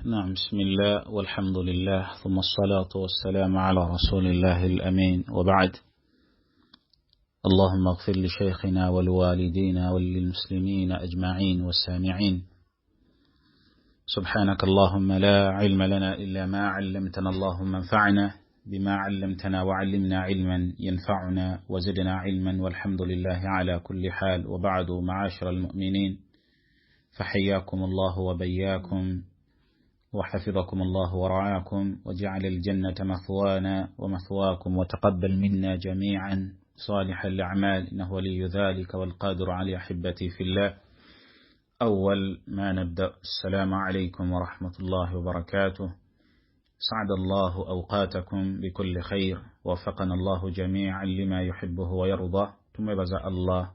نعم، بسم الله والحمد لله ثم الصلاة والسلام على رسول الله الأمين، وبعد. اللهم اغفر لشيخنا والوالدين وللمسلمين أجمعين والسامعين. سبحانك اللهم لا علم لنا إلا ما علمتنا، اللهم انفعنا بما علمتنا وعلمنا علما ينفعنا وزدنا علما، والحمد لله على كل حال. وبعد، معاشر المؤمنين، فحياكم الله وبياكم وحفظكم الله ورعاكم وجعل الجنة مثوانا ومثواكم، وتقبل منا جميعا صالح الأعمال، إنه ولي ذلك والقادر عليه. أحبتي في الله، أول ما نبدأ، السلام عليكم ورحمة الله وبركاته. سعد الله أوقاتكم بكل خير، وفقنا الله جميعا لما يحبه ويرضى. تميبزا الله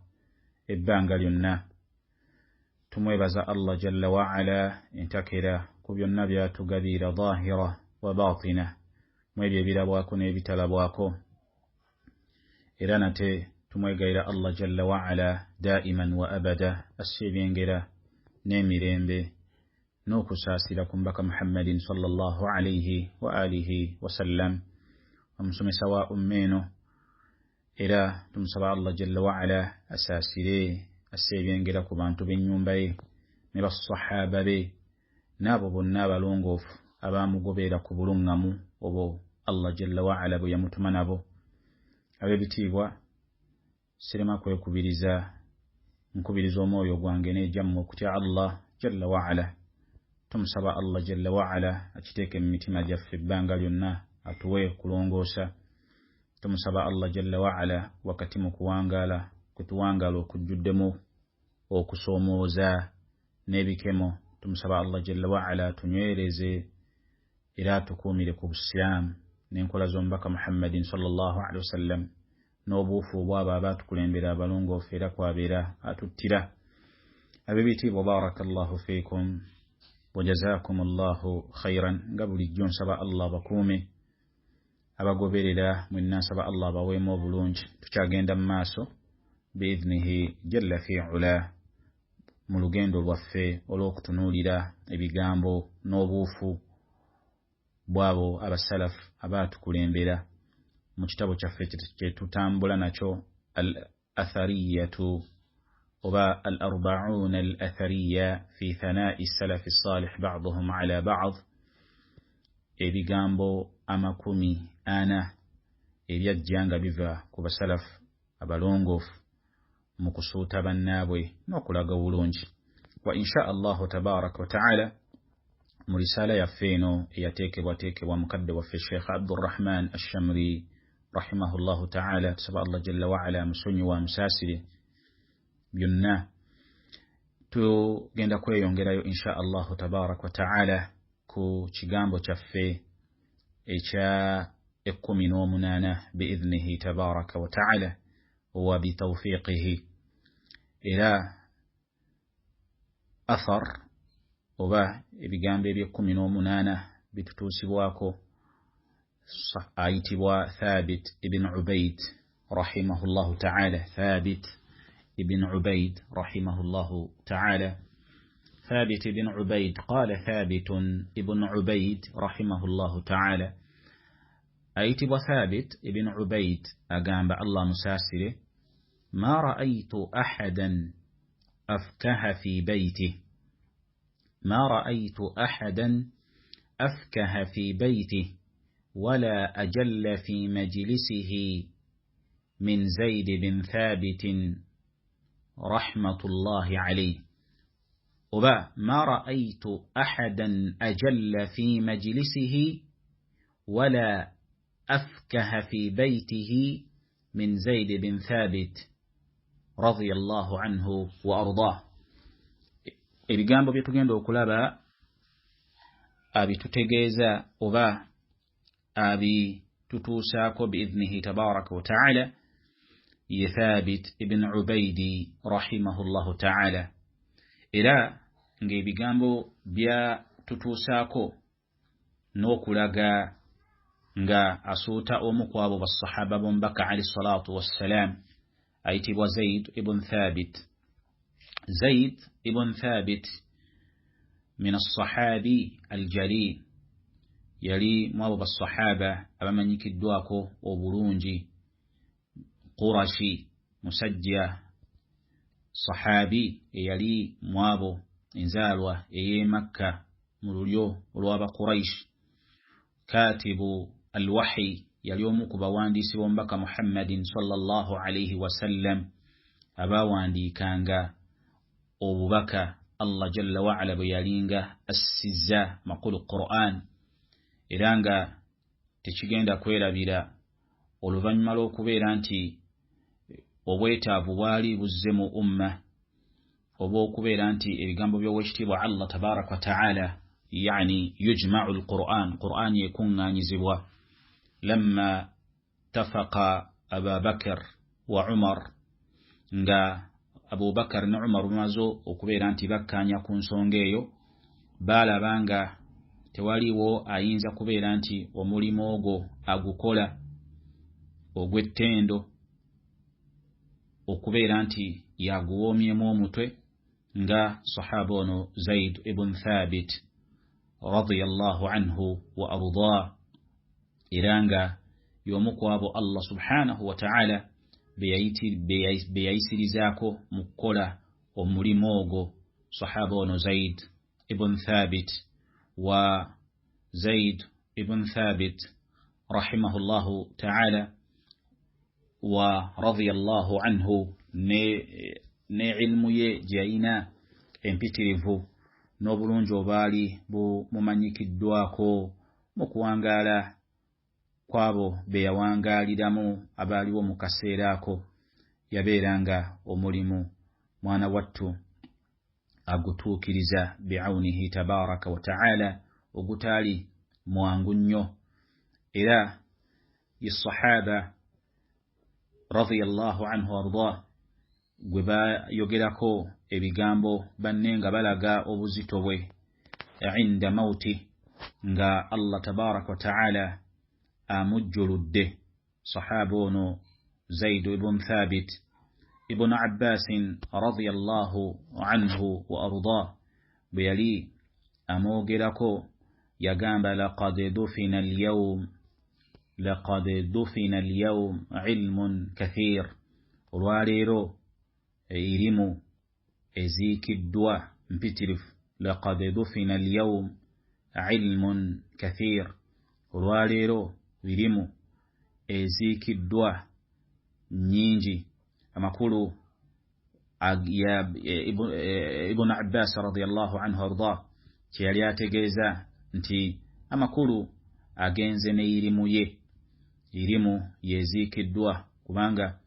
إبانغالينا، تميبزا الله جل وعلا انتكرا kubyonna byatugabira dhahira wa batina, mwebyo ebirabwako n'ebitalabwako. Era nate tumwegaira Allah jalla wa ala daiman wa abada, assebyengera n'emirembe n'okusaasira ku mbaka Muhammadin sallallahu alayhi wa alihi wa sallam, omusomesa wa ummeno. Era tumusaba Allah jalla wa ala asaasire assebyengera ku bantu b'ennyumba ye ne basahaba be n'abo bonna abalongoofu abaamugoberera ku bulungamu obwo Allah jalla wa ala bwe yamutuma nabo. Ab'ebitiibwa, sirema kwekubiriza nkubiriza omwoyo gwange n'ejjammwe okutya Allah jalla wa ala. Tumusaba Allah jalla wa ala akiteeke mu mitima gyaffe ebbanga lyonna, atuwe kulongoosa. Tumusaba Allah jalla wa ala wakati mu kuwangaala kutuwangaala okujjuddemu okusoomooza n'ebikemo. Tumusaba Allah jalla wa ala tunywereze era tukuumire ku Busiraamu n'enkola z'omubaka Muhammadin sallallahu alaihi wasallam, n'obuufu obwabo abaatukulembera abalongoofu era kwabeera atuttira. Ab'ebitiibwa, barakallahu fiikum wa jazakumullahu khairan. Nga bulijjo nsaba Allah bakuume, abagoberera mwenna nsaba Allah baweemu obulungi. Tukyagenda mu maaso biidhnihi jalla fi ula mu lugendo lwaffe olw'okutunuulira ebigambo n'obuufu bw'abo abasalafu abaatukulembera mu kitabo kyaffe kye tutambula nakyo, al-athariyatu oba al-arba'una al-athariya fi thanaa'i salafi salih ba'duhum ala ba'd, ebigambo 40 ebyajja nga biva ku basalafu abalongoofu mu kusuuta bannaabwe n'okulaga obulungi. Wa insha Allahu tabaraka wa ta'ala, mu risaala yaffe eno eyateekebwateekebwa mukadde waffe Sheikh Abdurrahman Ash-Shamri rahimahullahu ta'ala, tusaba Allah jalla wa ala musonyiwa amusaasire byonna. Tugenda kweyongerayo insha Allahu tabaraka wa ta'ala ku kigambo kyaffe ekya 18 biidhnihi tabaraka wa ta'ala wa bitawfiqihi. Era athar oba ebigambo ebye-18 bitutuusibwako ayitibwa Thabit ibn Ubayd rahimahullahu ta'ala. Thabit ibn Ubayd rahimahullahu ta'ala. ثابت بن عبيد قال ثابت ابن عبيد رحمه الله تعالى، أيتب ثابت ابن عبيد أقام الله مساسره: ما رأيت أحدا أفكه في بيته، ما رأيت أحدا أفكه في بيته ولا أجل في مجلسه من زيد بن ثابت رحمة الله عليه. وبا ما رأيت أحدا أجل في مجلسه ولا أفكه في بيته من زيد بن ثابت رضي الله عنه وأرضاه. ebigambo byetugenda okulaba abitutegeeza oba abitutuusaako biidhnihi tabaraka wa ta'ala ye Thabit ibn Ubaydi rahimahullahu ta'ala. Era ng'ebigambo bya tutuusaako n'okulaga nga asuuta omu ku abo basahaba b'omubaka alayhi salatu wassalam ayitibwa Zayd ibn Thabit. Zayd ibn Thabit من الصحابي الجليل يلي مواب الصحابة أبمنيك الدواكو وبرونجي قرشي مسجية صحابي يلي مواب إنزالوة مكة ملوليو ولواب قريش كاتب الوحي يليومك بواندي سيبون بك محمد صلى الله عليه وسلم أباواندي كانغا أبو بك الله جل وعلا بيالينغا السزا مقول القرآن إذانغا تشيغندا كويلا بلا ولفنمالو كبيرا أنتي وبيتا بوالي بزمو أمة وبو كبيرا أنتي إبقامبو بيوشتيب الله تبارك وتعالى يعني يجمع القرآن يكون نزوا لما اتفق أبا بكر وعمر nga Abu Bakar na Umar mazo okubera nti bakkanya ku nsongeyo balabanga tewaliwo ayinza kubeera nti omulimo ogwo agukola ogw'ettendo okubeera nti yaguwomyemu omutwe nga sahaba ono Zaid ibn Thabit radiyallahu anhu wa arda iranga yomukwabo Allah subhanahu wa ta'ala beyayisirizako mukola omulimo ogwo sahaba ono Zaid ibn Thabit wa Zaid ibn Thabit rahimahullahu ta'ala wa radiyallahu anhu ne ilmu ye jaina empitirivu n'obulungi obaali mumanyikiddwako mu kuwangaala kwabo beyawangaaliramu abaaliwo mu kaseera ako yabeeranga omulimu mwana wattu agutuukiriza bi'awnihi tabaraka wa ta'ala ogutaali mwangu nnyo era yessahaba radiyallahu anhu warda gwe bayogerako ebigambo banne nga balaga obuzito bwe inda mauti nga Allah tabaraka wa ta'ala amujjuludde sahaba ono Zaid ibn Thabit ibn Abbas radiyallahu anhu wa arda biyali amogerako yagamba laqad dufina al-yawm ilmun kathir olwaleero irimu ezikiddwa mpitirifu laqad dufina al-yawm ilmun kathir olwaleero birimu ezikiddwa nyingi amakulu ibn Abbas radiyallahu anhu arda kyali ategeeza nti amakulu agenze ne irimu yezikiddwa kubanga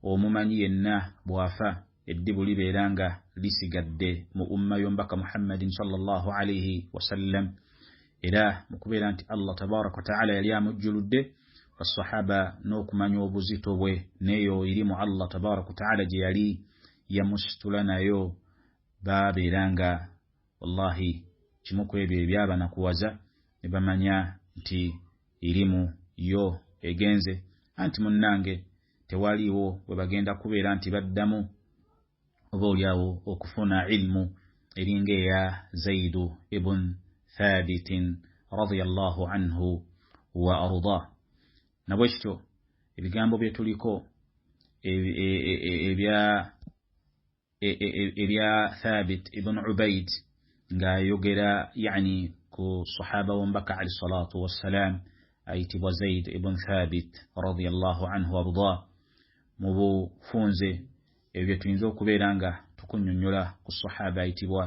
omumanyi yenna bwafa eddibu libeeranga lisigadde mu umma yombaka Muhammadin sallallahu alayhi wasallam era mukubeera nti Allah tabaraka wa ta'ala yali amujjuludde basahaba n'okumanya obuzito bwe neyo irimu Allah tabaraka wa ta'ala gye yali yamusitula nayo babeeranga wallahi kimu ku ebyo ebyabanakuwaza ne bamanya nti irimu yo egenze anti munnange tewaliwo bwe bagenda kubeera nti baddamu oba oliawo okufuna ilmu eringa eya Zaidu ibn Thabit radiyallahu anhu wa arda nabwekityo ebigambo byetuliko ebya Thabit ibn Ubayd nga yogera yani ku sahaba wombaka alayhi salatu wassalam ayitibwa Zaid ibn Thabit radiyallahu anhu arda mu bufunze ebyo tuyinza okubeera nga tukunnyonnyola ku sahaba ayitibwa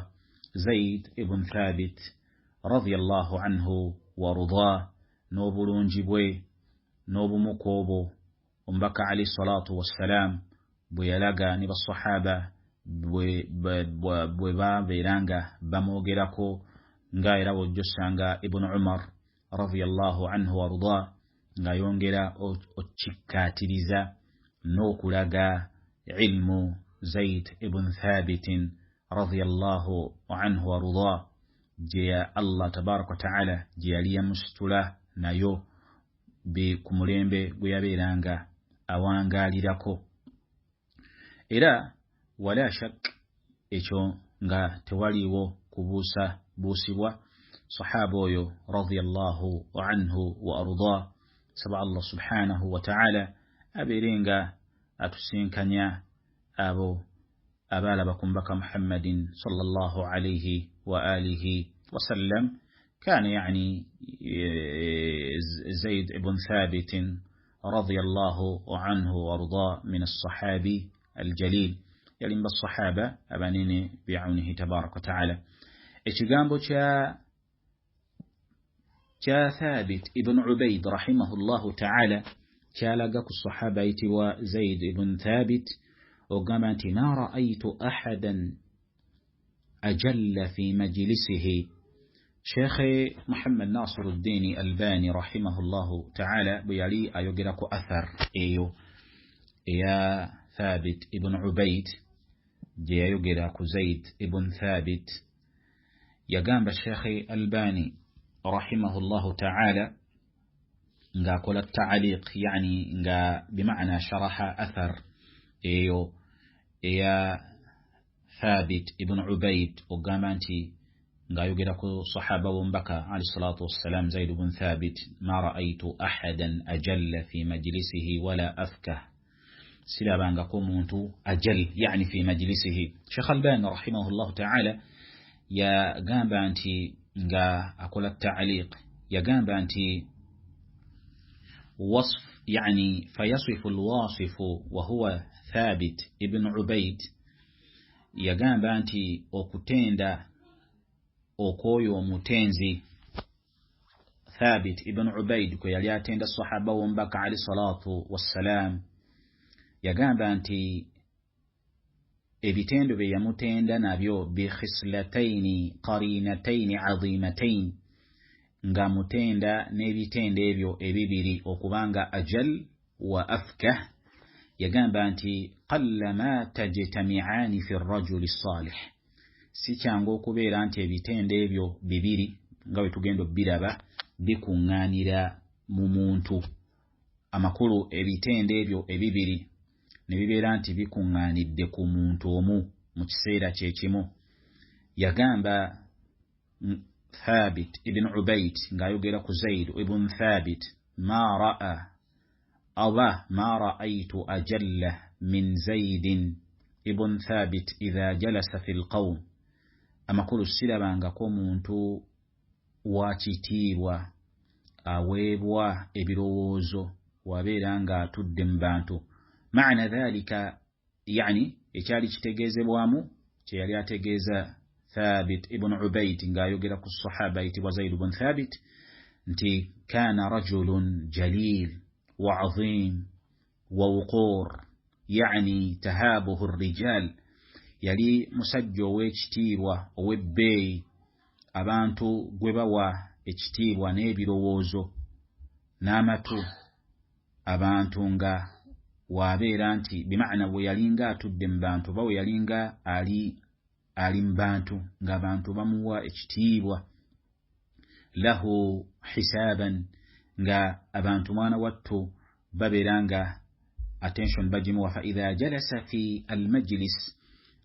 Zaid ibn Thabit radiyallahu anhu warda n'obulungi bwe n'obumuko obwo omubaka alayhi salatu wassalam bwe yalaga ne basahaba bwe babeeranga bamwogerako nga era wojjosanga ibn Umar radiyallahu anhu warda nga yongera okikkaatiriza n'okulaga ilmu Zaid ibn Thabit radiyallahu anhu warda gye Allah tabaraka wa ta'ala gye yali yamusitula nayo ku mulembe gwe yabeeranga awangaalirako era wala shak ekyo nga tewaliwo kubuusa buusibwa sahaba oyo radiyallahu anhu wa arda. Saba Allah subhanahu wa ta'ala aberenga atusinkanya abo abalaba kumbaka Muhammadin sallallahu alayhi wa alihi wa sallam. كان يعني زيد بن ثابت رضي الله عنه وارضاه من الصحابي الجليل يلي بالصحابة أبانين بعونه تبارك وتعالى. إشجامبو ثابت ابن عبيد رحمه الله تعالى كالغاك الصحابة يتوى زيد بن ثابت وقامت ما رأيت أحدا أجل في مجلسه. شيخ محمد ناصر الدين الباني رحمه الله تعالى بيالي أيوغرك أثر يا ثابت ابن عبيد جي أيوغرك زيد ابن ثابت يقام بالشيخ الباني رحمه الله تعالى نغا كل التعليق يعني نغا بمعنى شرح أثر يا ثابت ابن عبيد وقامانتي غايوغيركو صحابة ومبكى عليه الصلاة والسلام زيد بن ثابت ما رأيت أحدا أجل في مجلسه ولا أفكه. سلابان غاكومونتو أجل يعني في مجلسه. شيخ الباني رحمه الله تعالى يا غامبانتي غا أقول التعليق يا غامبانتي وصف يعني فيصف الواصف وهو ثابت ابن عبيد يا غامبانتي وكتيندا okoyo mutenzi Thabit ibn Ubaid ko yali atenda sahaba wombaka ali salatu wassalam yagamba nti ebitendo bye yamutenda nabyo bi khislataini qarinataini azimataini nga mutenda n'ebitendo ebyo ebibiri okubanga ajal wa afkah. Yagamba nti qallama tajtami'ani fi ar-rajuli salih, si kyangu okubeera nti ebitendo ebyo bibiri nga bwe tugenda biraba bikungaanira mu muntu. Amakulu ebitendo ebyo ebibiri ne bibeera nti bikungaanidde ku muntu omu mu kiseera kyekimu. Yagamba Thabit ibn Ubayd ng'ayogera ku Zayd ibn Thabit ma ra'aytu ajalla min Zayd ibn Thabit idha jalasa fil qawm. Amakulu sirabangako muntu wakitiibwa aweebwa ebirowoozo wabeera nga atudde mu bantu. Maana dhalika yani ekyali kitegeezebwamu kye yali ategeeza Thabit ibn Ubayd ng'ayogera ku sahaba ayitibwa Zayd ibn Thabit nti kana rajulun jalil wa azim wa wuqur yani tahabuhu ar-rijal. Yali musajja ow'ekitiibwa ow'ebbeeyi abantu gwe bawa ekitiibwa n'ebirowoozo n'amatu abantu nga wabeera nti bimaana bwe yalinga atudde mu bantu bawe yalinga ali mu bantu ng'abantu bamuwa ekitiibwa. Lahu hisaban nga abantu mwana wattu babeera nga attention bagimuwa. Fa idha jalasa fi almajlis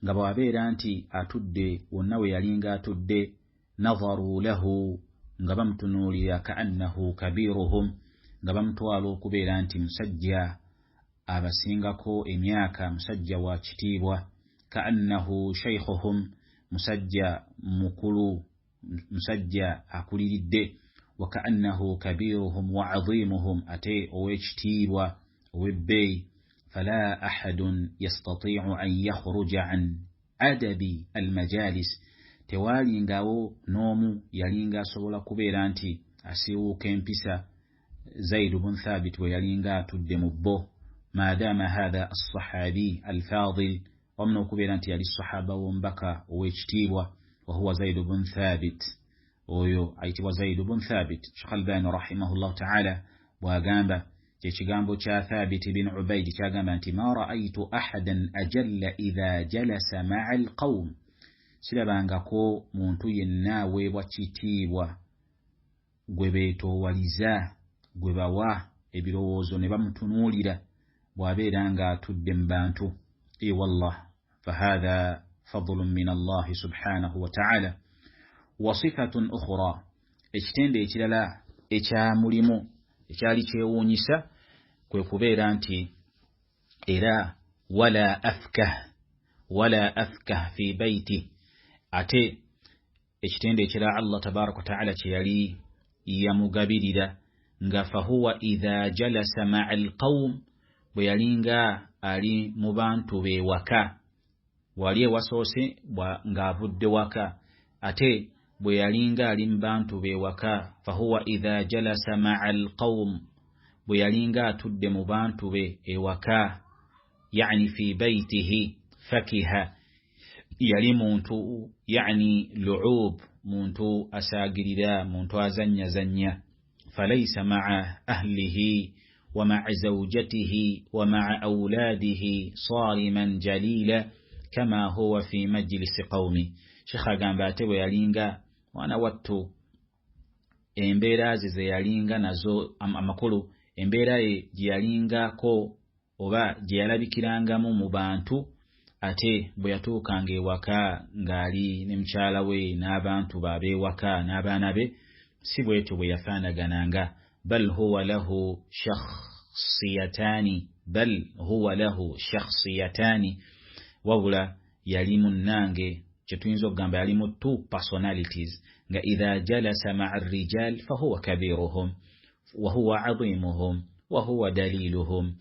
nga bwabeera nti atudde wonna we yalinga atudde nadharu lahu nga bamutunuulira kaannahu kabiruhum nga bamutwala okubeera nti musajja abasingako emyaka, musajja wa kitiibwa. Kaannahu shaykhuhum musajja mukulu, musajja akuliridde. Wa kaannahu kabiruhum wa azimuhum ate ow'ekitiibwa ow'ebbeeyi. فلا أحد يستطيع أن يخرج عن أدب المجالس. Tewali ngawo n'omu yalinga asobola kubeera nti asiiwuuka empisa Zayd ibn Thabit we yalinga atudde mu bbo. Maadaama hadha as-sahabi al-fadil wamna okubeera nti yali sahaba w'omubaka ow'ekitiibwa wa huwa Zayd ibn Thabit. Oyo ayitibwa Zayd ibn Thabit. Shaykh Albani rahimahullah ta'ala bw'agamba ekigambo kya Thabit ibn Ubayd kyagamba nti ma ra'aytu ahadan ajalla idha jalasa ma'a al-qawm. Sirabangako muntu yenna aweebwa kitiibwa gwe beetoowaliza gwe bawa ebirowoozo ne bamutunuulira bw'abeera nga atudde mu bantu. Wallah fahadha fadlun min Allah subhanahu wa ta'ala. وصفة أخرى ekitende ekirala ekyamulimu ekyali kyewuunyisa kwe kubeera nti era wala afkah fi baiti ate ekitende ekirala Allah tabaraka wa ta'ala kye yali yamugabirira nga fahuwa idha jalasa ma'a alqawm bwe yalinga ali mu bantu be waka wali ewasoose ng'avudde waka ate bwe yalinga ali mu bantu be waka fahuwa idha jalasa ma'a alqawm bwe yalinga atudde mu bantu be ewaka yani fi baytihi fakiha yali muntu yani lu'ub muntu asaagirira muntu azannya falaysa ma'a ahlihi wa ma'a zawjatihi wa ma'a awladihi sariman jalila kama huwa fi majlisi qawmi Sheikh agamba ate bwe yalinga mwana wattu embeera ze yalinga nazo amakulu embeera ye gye yalingako oba gye yalabikirangamu mu bantu ate bwe yatuukanga ewaka ng'ali ne mukyala we n'abantu b'abeewaka n'abaana be si bwetyo bwe yafaanagananga bal huwa lahu shakhsiyataani wabula yali munnange kye tuyinza okugamba yalimu two personalities nga idha jalasa ma'a ar-rijal fahuwa kabiruhum wa huwa 'azimuhum wa huwa daliluhum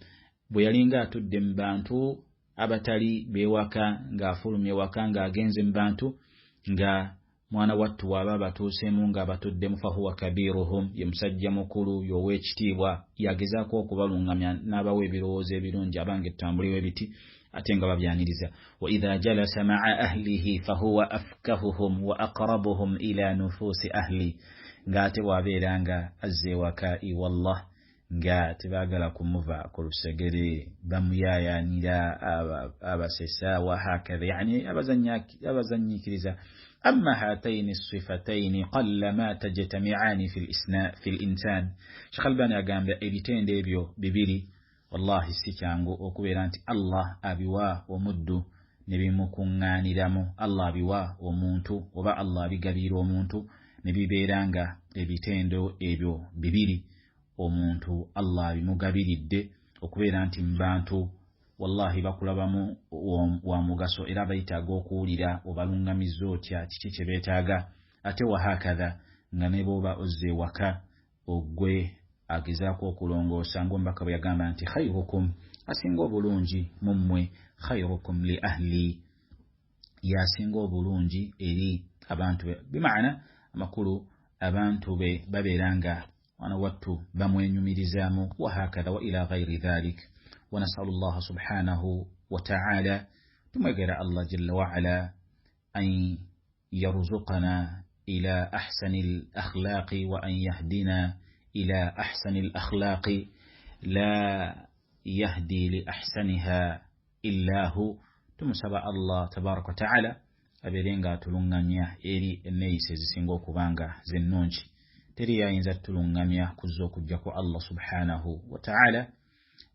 bwe yalinga atudde mu bantu abatali beewaka ng'afulumye waka ng'agenze mu bantu nga mwana wattu waba batuuseemu nga batuddemu fahuwa kabiruhum ye musajja mukulu y'ow'ekitiibwa yagezaako okubalungamya n'abawa ebirowoozo ebirungi abange tutambuliwo ebiti ate nga babyaniriza wa idha jalasa ma'a ahlihi fahuwa afkahuhum wa aqrabuhum ila nufusi ahli ng'ate wabeera nga azze ewaka iwallah nga tebaagala kumuva ku lusegere bamuyaayaanira abasesa wa hakadha yani abazanyiikiriza amma hataini sifataini qallama tajtami'ani fi al-insan Sheikh Albani agamba ebitende ebyo bibiri wallahi si kyangu okubeera nti Allah abiwa omuddu ne bimukuŋŋaaniramu Allah abiwa omuntu oba Allah abigabira omuntu ne bibeera nga ebitendo ebyo bibiri omuntu Allah abimugabiridde okubeera nti mu bantu wallahi bakulabamu wa mugaso era bayitaaga okuwulira obalungamizza otya kiki kye beetaaga ate wa hakadha nga ne bw'oba ozze waka ogwe agezaako okulongoosa ng'omubaka bwe yagamba nti khairukum asinga obulungi mummwe khairukum li ahli yasinga obulungi eri abantu be bimaana amakulu abantu be babeera nga wana wattu bamwenyumirizaamu wa hakadha wa ila ghairi dhalik ونسأل الله سبحانه وتعالى تمغير الله جل وعلا أن يرزقنا إلى أحسن الأخلاق وأن يهدنا إلى أحسن الأخلاق لا يهدي لأحسنها إلا هو تمسبع الله تبارك وتعالى أبيرينغا تلونغانيا إلي النيس زسنغو كوبانغا زنونج تريا إنزا تلونغانيا كزوكو جاكو الله سبحانه وتعالى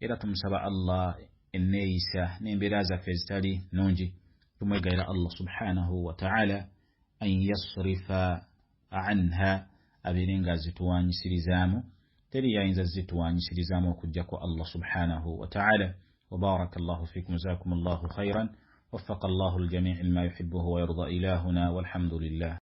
era tumusaba Allah enneeyisa n'embeera zaffe ezitali nnungi tumwegaira Allah subhanahu wa ta'ala an yasrifa anha abeere nga zituwaanyisirizaamu teri yayinza zituwaanyisirizaamu okujjako Allah subhanahu wa ta'ala wa baraka Allahu fikum jazakum Allahu khayran waffaqa Allahu al-jami' lima yuhibbuhu wa yarda ilahuna walhamdulillah